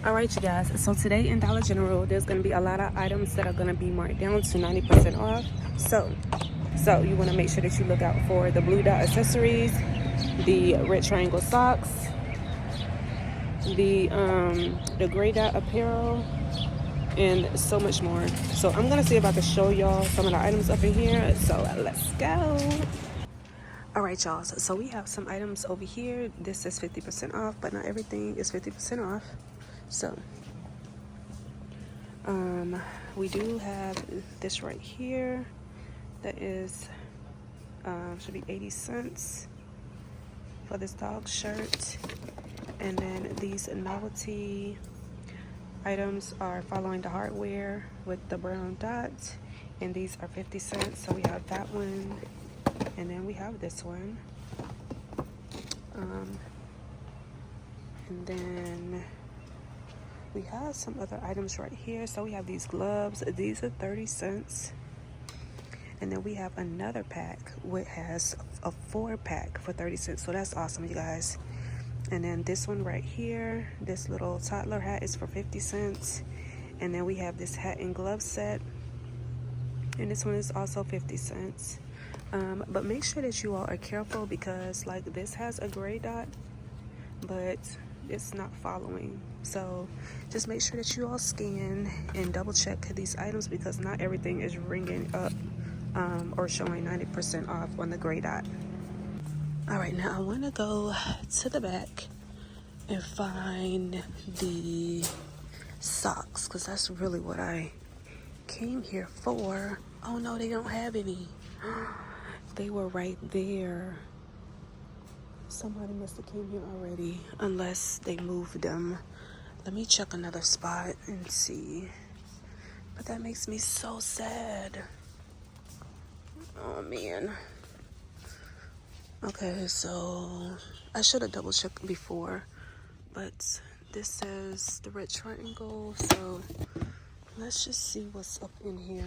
All right, you guys, so today in Dollar General there's going to be a lot of items that are going to be marked down to 90% off. So you want to make sure that you look out for the blue dot accessories, the red triangle socks, the gray dot apparel, and so much more. So I'm going to see if I can show y'all some of the items up in here. So let's go. All right, y'all, so we have some items over here. This is 50% off, but not everything is 50% off. So we do have this right here that is should be 80 cents for this dog shirt. And then these novelty items are following the hardware with the brown dot, and these are 50 cents. So we have that one, and then we have this one, and then we have some other items right here. So we have these gloves. These are 30 cents. And then we have another pack which has a 4-pack for 30 cents. So that's awesome, you guys. And then this one right here, this little toddler hat is for 50 cents. And then we have this hat and glove set, and this one is also 50 cents. But make sure that you all are careful, because like this has a gray dot, but it's not following. So just make sure that you all scan and double check these items, because not everything is ringing up or showing 90% off on the gray dot. All right, now I want to go to the back and find the socks, because that's really what I came here for. Oh no, they don't have any. They were right there. Somebody must have came here already, unless they moved them. Let me check another spot and see. But that makes me so sad. Oh man. Okay, so I should have double checked before, but this says the red triangle, so let's just see what's up in here.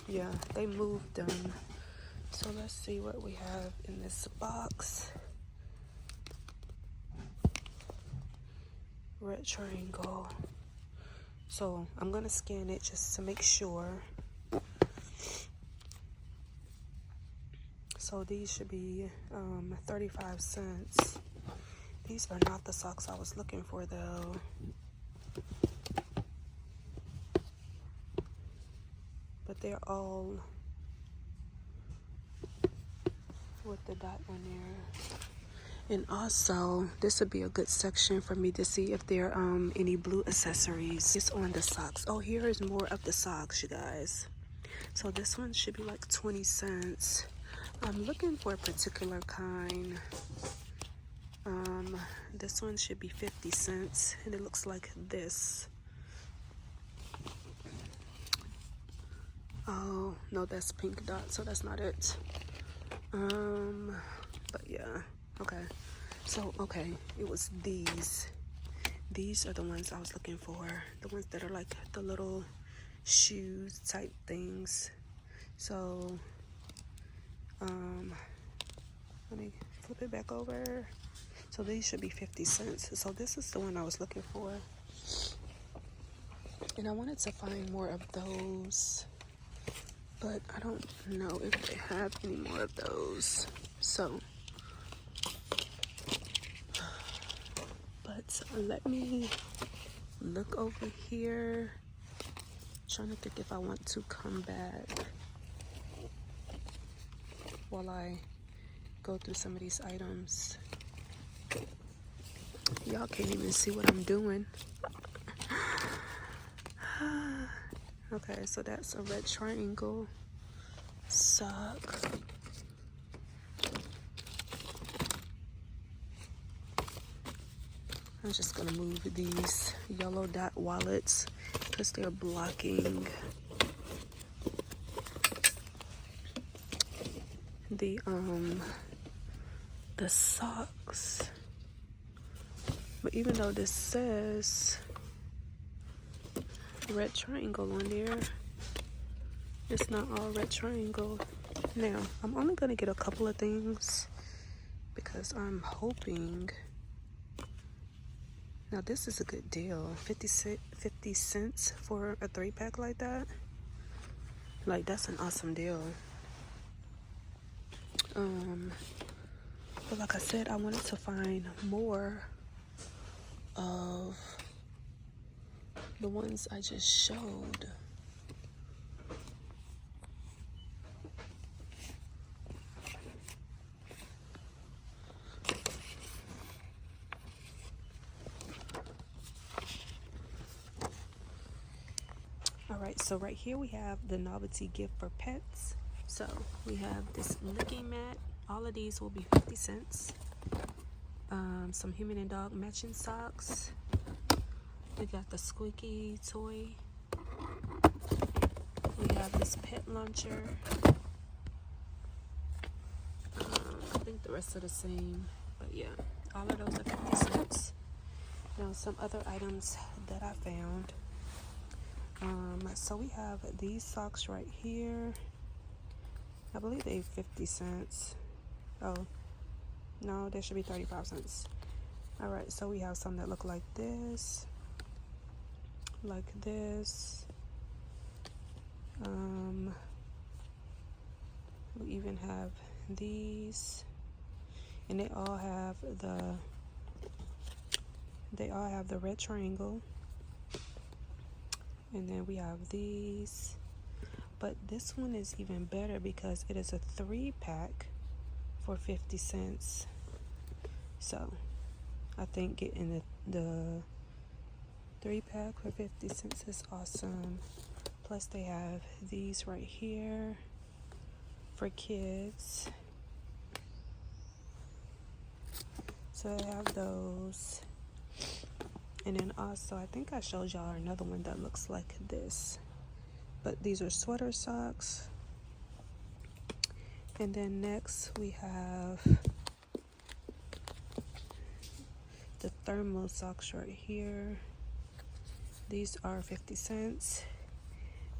Yeah, they moved them. So let's see what we have in this box. Red triangle. So I'm gonna scan it just to make sure. So these should be 35 cents. These are not the socks I was looking for though. But they're all with the dot on there. And also, this would be a good section for me to see if there are any blue accessories. It's on the socks. Oh, here is more of the socks, you guys. So this one should be like 20 cents. I'm looking for a particular kind. This one should be 50 cents, and it looks like this. Oh, no, that's pink dot, so that's not it. But yeah, okay. So, okay, it was these. These are the ones I was looking for. The ones that are like the little shoes type things. So, let me flip it back over. So these should be 50 cents. So this is the one I was looking for. And I wanted to find more of those, but I don't know if they have any more of those. So, but let me look over here. I'm trying to think if I want to come back while I go through some of these items. Y'all can't even see what I'm doing. Okay, so that's a red triangle sock. I'm just gonna move these yellow dot wallets because they're blocking the socks. But even though this says red triangle on there, it's not all red triangle. Now, I'm only going to get a couple of things because I'm hoping. Now, this is a good deal. 50 cents for a 3-pack like that. Like, that's an awesome deal. But like I said, I wanted to find more of the ones I just showed. Alright, so right here we have the novelty gift for pets. So we have this licking mat. All of these will be 50 cents. Some human and dog matching socks. We got the squeaky toy. We have this pet launcher. I think the rest are the same, but yeah, all of those are 50 cents. Now some other items that I found. So we have these socks right here. I believe they're 50 cents. Oh, no, they should be 35 cents. Alright, so we have some that look like this. Like this. We even have these. And they all have the red triangle. And then we have these. But this one is even better because it is a 3-pack for 50 cents. So I think getting the 3-pack for 50 cents is awesome. Plus they have these right here for kids. So I have those. And then also, I think I showed y'all another one that looks like this. But these are sweater socks. And then next we have the thermal socks right here. These are 50 cents.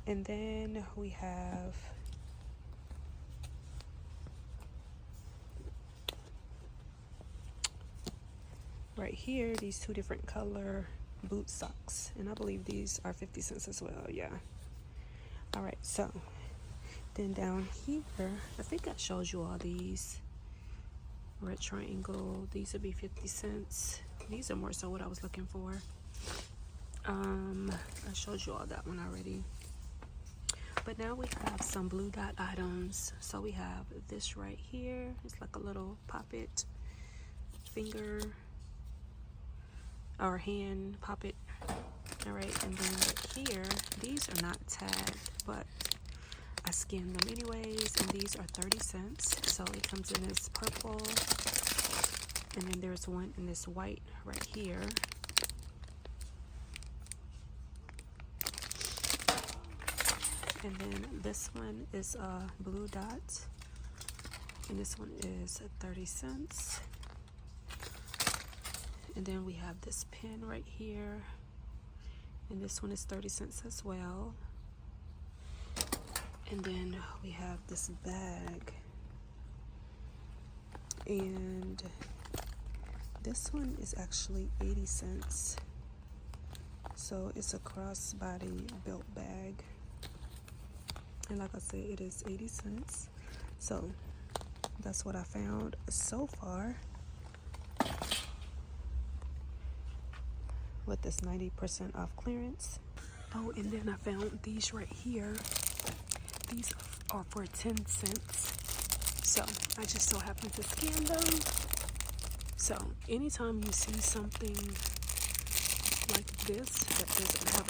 And then we have right here these 2 different color boot socks. And I believe these are 50 cents as well, yeah. Alright, so then down here, I think I showed you all these. Red triangle, these would be 50 cents. These are more so what I was looking for. I showed you all that one already. But now we have some blue dot items. So we have this right here. It's like a little poppet finger or hand poppet. Alright, and then here, these are not tagged, but I scanned them anyways, and these are 30 cents. So it comes in this purple, and then there's one in this white right here. And then this one is a blue dot, and this one is 30 cents. And then we have this pen right here, and this one is 30 cents as well. And then we have this bag, and this one is actually 80 cents. So it's a crossbody belt bag. And like I said, it is 80 cents. So that's what I found so far with this 90% off clearance. Oh, and then I found these right here. These are for 10 cents. So I just so happened to scan them. So anytime you see something like this that doesn't have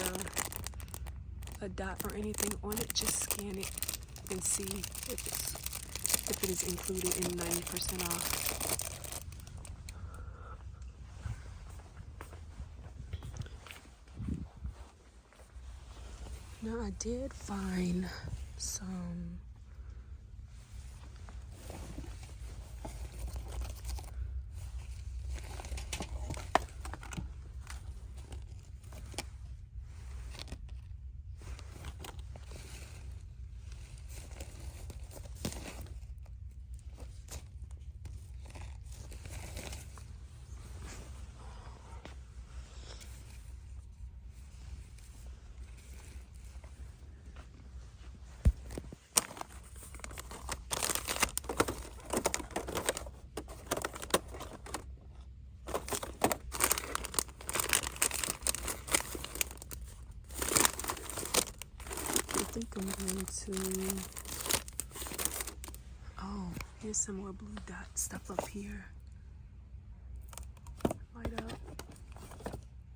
a dot or anything on it, just scan it and see if it is included in 90% off. Now I did find some into, oh, here's some more blue dot stuff up here. Light up.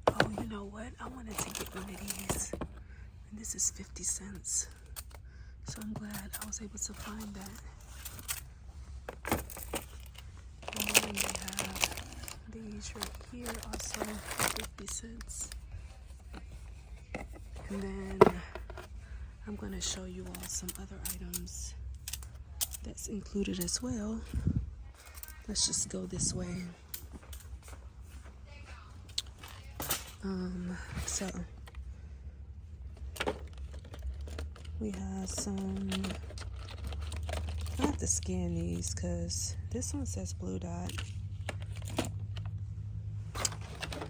Oh, you know what? I wanted to get one of these. And this is 50 cents. So I'm glad I was able to find that. And then they have these right here, also 50 cents. And then I'm going to show you all some other items that's included as well. Let's just go this way. So we have some, I have to scan these because this one says blue dot.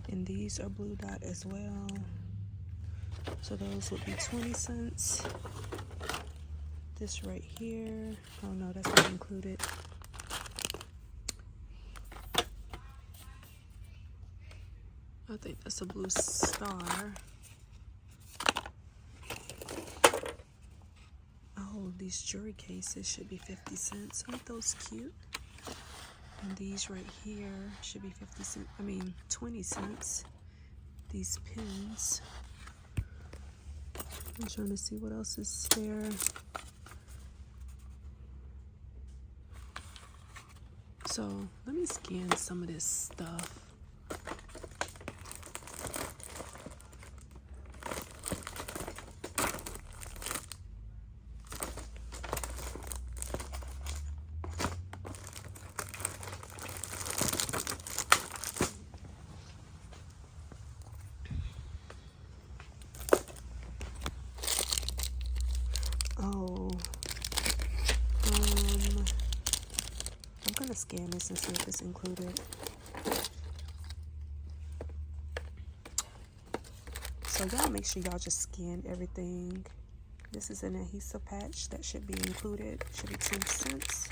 And these are blue dot as well. So those would be 20 cents. This right here, oh no, that's not included. I think that's a blue star. Oh, these jewelry cases should be 50 cents. Aren't those cute? And these right here should be 50 cents. I mean, 20 cents. These pins. I'm trying to see what else is there. So let me scan some of this stuff. Oh, I'm gonna scan this and see if it's included. So y'all make sure y'all just scan everything. This is an adhesive patch that should be included. Should be 10 cents.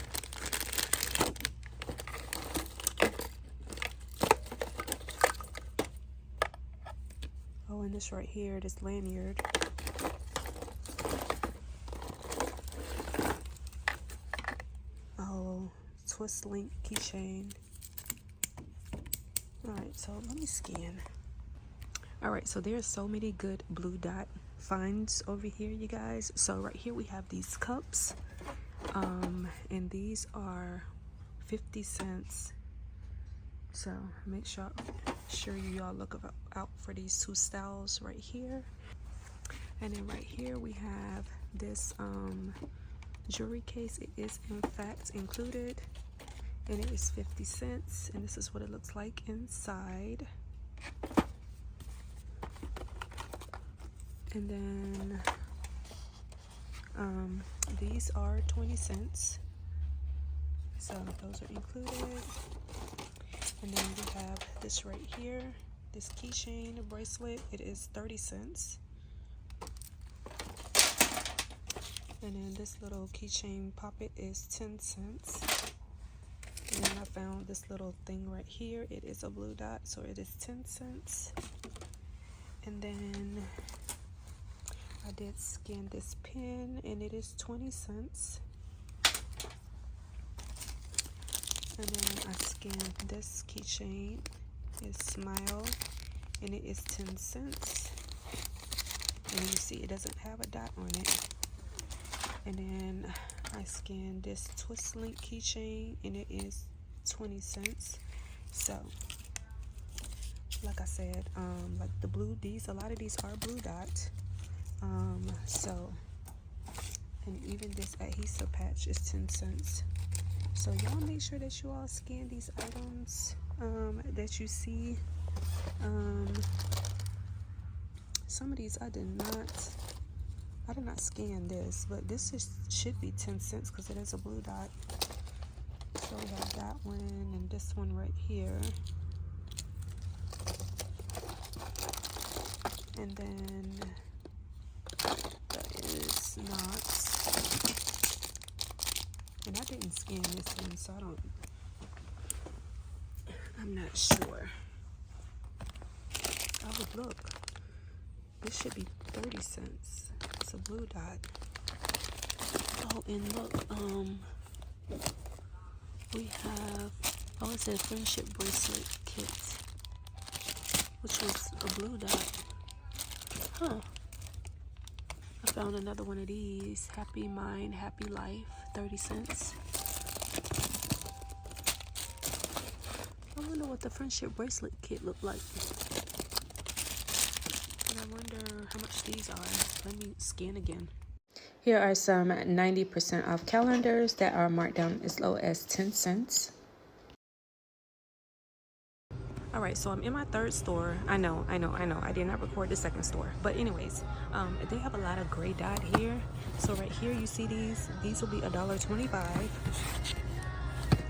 Oh, and this right here, this lanyard. Oh, twist link keychain. Alright, so let me scan. Alright, so there's so many good blue dot finds over here, you guys. So right here we have these cups. And these are 50 cents. So make sure you all look out for these two styles right here. And then right here we have this jewelry case. It is in fact included, and it is 50 cents, and this is what it looks like inside. And then these are 20 cents, so those are included. And then we have this right here, this keychain bracelet. It is 30 cents. And then this little keychain poppet is 10 cents. And then I found this little thing right here. It is a blue dot, so it is 10 cents. And then I did scan this pin, and it is 20 cents. And then I scanned this keychain. It's Smile, and it is 10 cents. And you see it doesn't have a dot on it. And then I scanned this twist link keychain, and it is 20 cents. So like I said, like the blue, a lot of these are blue dot. So, and even this adhesive patch is 10 cents. So y'all make sure that you all scan these items that you see. Some of these I did not scan this, but this should be 10 cents because it is a blue dot. So we have that one and this one right here. And then that is not. And I didn't scan this one, so I'm not sure. Oh, look. This should be 30 cents. It's a blue dot. Oh, and look, we have, oh, it says friendship bracelet kit, which was a blue dot. Huh. I found another one of these. Happy Mind, Happy Life, 30 cents. I wonder what the friendship bracelet kit looked like. And I wonder how much these are. Let me scan again. Here are some 90% off calendars that are marked down as low as 10 cents. All right, so I'm in my third store. I know. I did not record the second store. But anyways, they have a lot of gray dot here. So right here, you see these. These will be $1.25.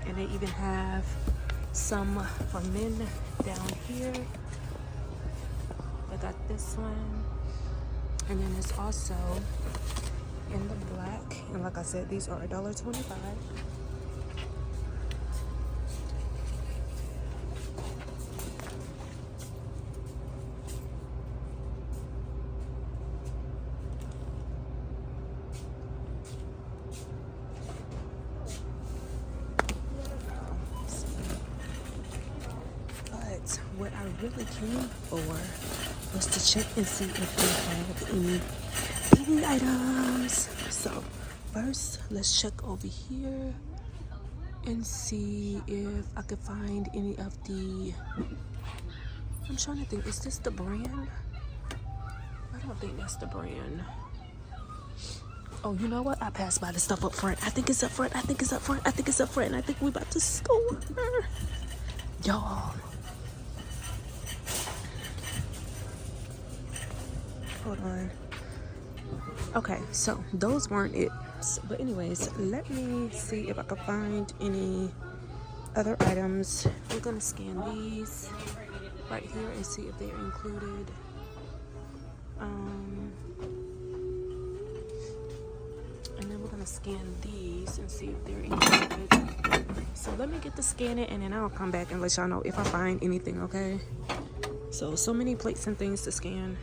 And they even have some for men down here. I got this one. And then it's also in the black. And like I said, these are $1.25. What I really came for was to check and see if they have any items. So first, let's check over here and see if I could find any of the, I'm trying to think, is this the brand? I don't think that's the brand. Oh, you know what? I passed by the stuff up front. I think it's up front. And I think we about to score. Y'all. Hold on. Okay, so those weren't it. But anyways, let me see if I can find any other items. We're gonna scan these right here and see if they're included. And then we're gonna scan these and see if they're included. So let me get to scan it and then I'll come back and let y'all know if I find anything, okay? So many plates and things to scan.